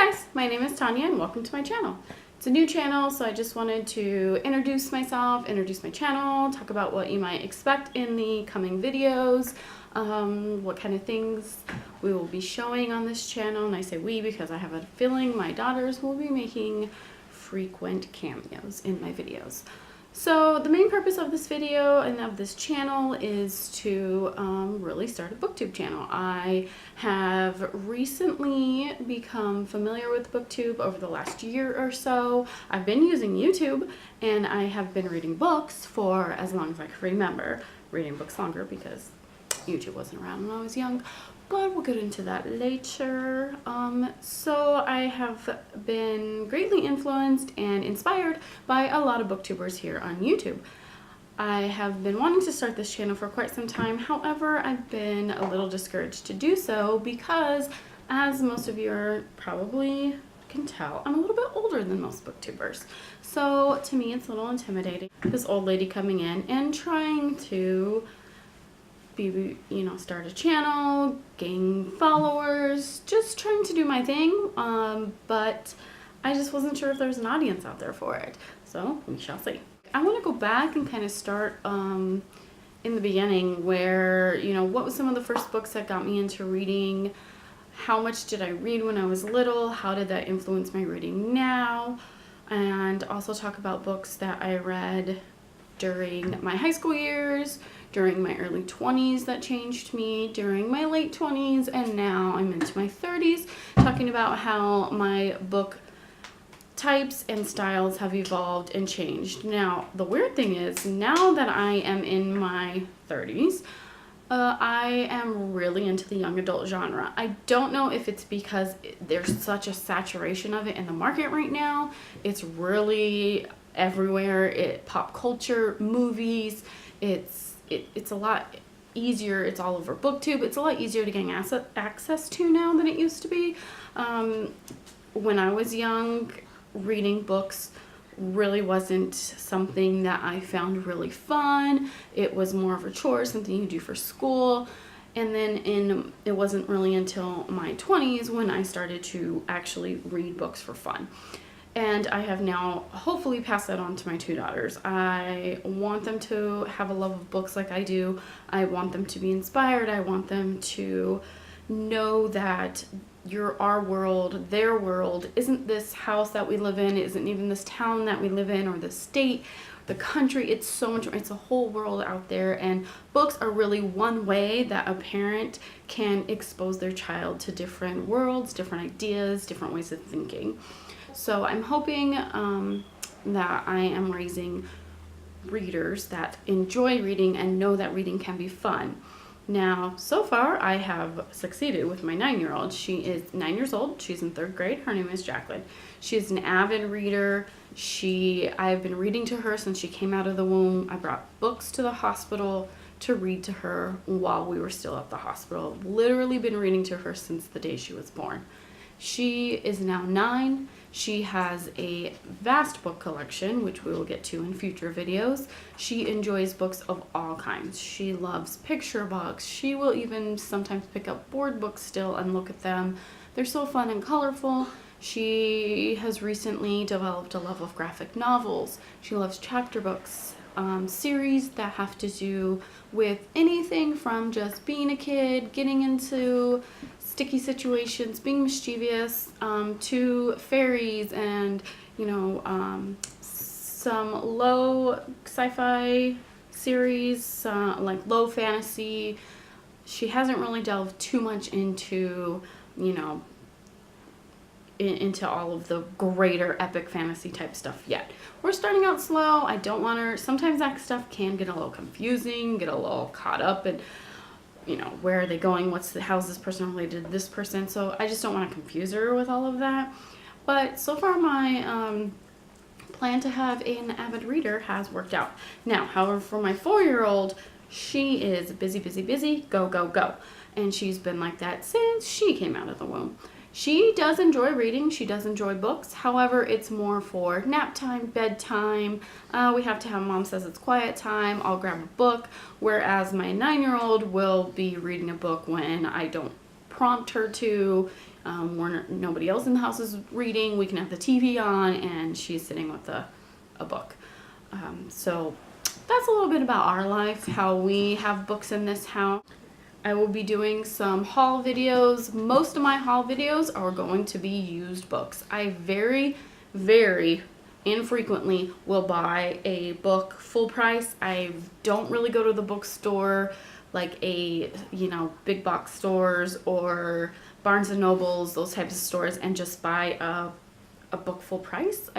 guys, my name is Tanya and welcome to my channel. It's a new channel, so I just wanted to introduce myself, introduce my channel, talk about what you might expect in the coming videos, what kind of things we will be showing on this channel. And I say we because I have a feeling my daughters will be making frequent cameos in my videos. So the main purpose of this video and of this channel is to really start a booktube channel. I have recently become familiar with booktube over the last year or so. I've been using YouTube and I have been reading books for as long as I can remember. Reading books longer because YouTube wasn't around when I was young, but we'll get into that later. So I have been greatly influenced and inspired by a lot of booktubers here on YouTube. I have been wanting to start this channel for quite some time. However, I've been a little discouraged to do so because, as most of you probably can tell, I'm a little bit older than most booktubers. So to me, it's a little intimidating. This old lady coming in and trying to start a channel, gain followers, just trying to do my thing, but I just wasn't sure if there's an audience out there for it, so we shall see. I want to go back and kind of start in the beginning where, what was some of the first books that got me into reading, how much did I read when I was little, how did that influence my reading now, and also talk about books that I read during my high school years, during my early 20s that changed me, during my late 20s, and now I'm into my 30s, talking about how my book types and styles have evolved and changed. Now, the weird thing is, now that I am in my 30s, I am really into the young adult genre. I don't know if it's because there's such a saturation of it in the market right now. It's really everywhere. Pop culture, movies, it's a lot easier. It's all over booktube. It's a lot easier to gain access to now than it used to be. When I was young, reading books really wasn't something that I found really fun. It was more of a chore, something you do for school. And then it wasn't really until my 20s when I started to actually read books for fun. And I have now hopefully passed that on to my two daughters. I want them to have a love of books like I do. I want them to be inspired. I want them to know that our world, their world, isn't this house that we live in, isn't even this town that we live in, or the state, the country. It's so much, it's a whole world out there, and books are really one way that a parent can expose their child to different worlds, different ideas, different ways of thinking. So I'm hoping that I am raising readers that enjoy reading and know that reading can be fun. Now, so far, I have succeeded with my 9-year-old. She is 9 years old. She's in 3rd grade. Her name is Jacqueline. She is an avid reader. I've been reading to her since she came out of the womb. I brought books to the hospital to read to her while we were still at the hospital. Literally been reading to her since the day she was born. She is now 9. She has a vast book collection, which we will get to in future videos. She enjoys books of all kinds. She loves picture books. She will even sometimes pick up board books still and look at them. They're so fun and colorful. She has recently developed a love of graphic novels. She loves chapter books, series that have to do with anything from just being a kid, getting into sticky situations, being mischievous, to fairies and, some low sci-fi series, like low fantasy. She hasn't really delved too much into, into all of the greater epic fantasy type stuff yet. We're starting out slow. I don't want her, sometimes that stuff can get a little confusing, get a little caught up in, where are they going? How's this person related to this person? So I just don't want to confuse her with all of that. But so far my plan to have an avid reader has worked out. Now, however, for my 4-year-old, she is busy, busy, busy, go, go, go. And she's been like that since she came out of the womb. She does enjoy reading. She does enjoy books. However, it's more for nap time, bedtime. We have to have, mom says it's quiet time. I'll grab a book. Whereas my 9-year-old will be reading a book when I don't prompt her to. where nobody else in the house is reading. We can have the TV on and she's sitting with a book. So that's a little bit about our life, how we have books in this house. I will be doing some haul videos. Most of my haul videos are going to be used books. I very, very infrequently will buy a book full price. I don't really go to the bookstore like big box stores or Barnes and Nobles, those types of stores, and just buy a book full price.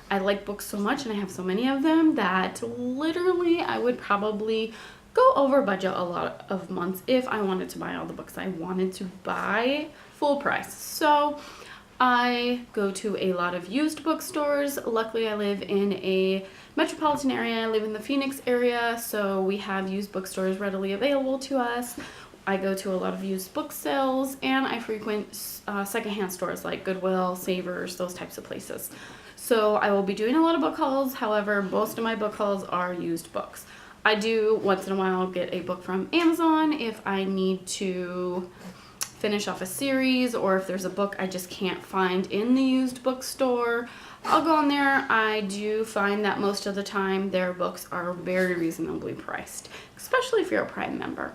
I like books so much and I have so many of them that literally I would probably go over budget a lot of months if I wanted to buy all the books I wanted to buy full price. So I go to a lot of used bookstores. Luckily, I live in a metropolitan area. I live in the Phoenix area, so we have used bookstores readily available to us. I go to a lot of used book sales, and I frequent secondhand stores like Goodwill, Savers, those types of places. So I will be doing a lot of book hauls. However, most of my book hauls are used books. I do once in a while get a book from Amazon if I need to finish off a series, or if there's a book I just can't find in the used bookstore. I'll go on there. I do find that most of the time their books are very reasonably priced, especially if you're a Prime member.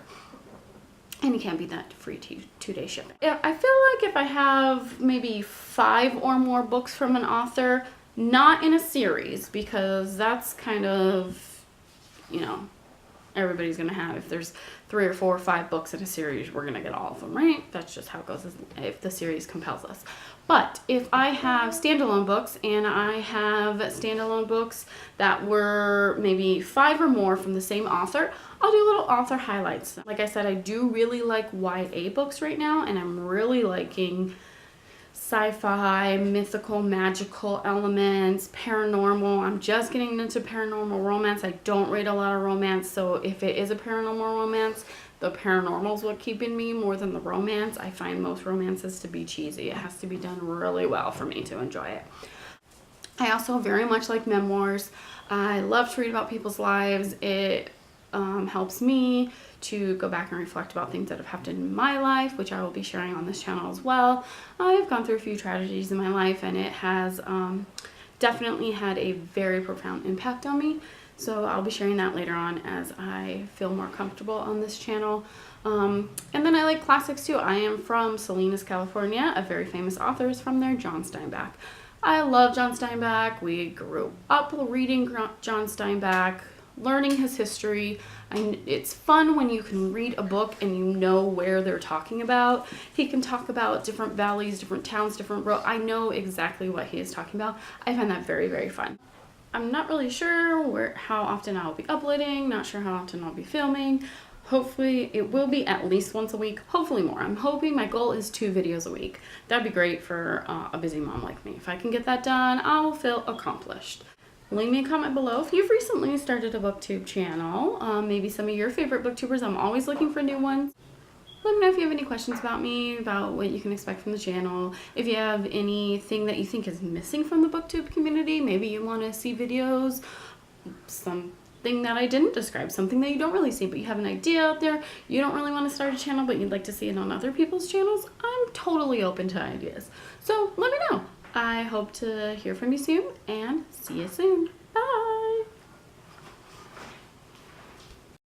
And you can't beat that free 2-day shipping. I feel like if I have maybe 5 or more books from an author, not in a series, because that's kind of, everybody's gonna have, if there's 3 or 4 or 5 books in a series, we're gonna get all of them, right? That's just how it goes if the series compels us. But if I have standalone books, and I have standalone books that were maybe 5 or more from the same author, I'll do little author highlights. Like I said, I do really like YA books right now, and I'm really liking sci-fi, mythical, magical elements, paranormal. I'm just getting into paranormal romance. I don't read a lot of romance, so if it is a paranormal romance, the paranormal is what keeping me more than the romance. I find most romances to be cheesy. It has to be done really well for me to enjoy it. I also very much like memoirs. I love to read about people's lives. It helps me to go back and reflect about things that have happened in my life, which I will be sharing on this channel as well. I've gone through a few tragedies in my life, and it has definitely had a very profound impact on me. So I'll be sharing that later on as I feel more comfortable on this channel. And then I like classics too. I am from Salinas, California. A very famous author is from there, John Steinbeck. I love John Steinbeck. We grew up reading John Steinbeck, learning his history. It's fun when you can read a book and you know where they're talking about. He can talk about different valleys, different towns, different roads. I know exactly what he is talking about. I find that very, very fun. I'm not really sure how often I'll be uploading, not sure how often I'll be filming. Hopefully it will be at least once a week, hopefully more. I'm hoping my goal is 2 videos a week. That'd be great for a busy mom like me. If I can get that done, I will feel accomplished. Leave me a comment below if you've recently started a booktube channel. Maybe some of your favorite booktubers. I'm always looking for new ones. Let me know if you have any questions about me, about what you can expect from the channel. If you have anything that you think is missing from the booktube community, maybe you want to see videos, something that I didn't describe, something that you don't really see, but you have an idea out there, you don't really want to start a channel, but you'd like to see it on other people's channels, I'm totally open to ideas. So let me know. I hope to hear from you soon, and see you soon.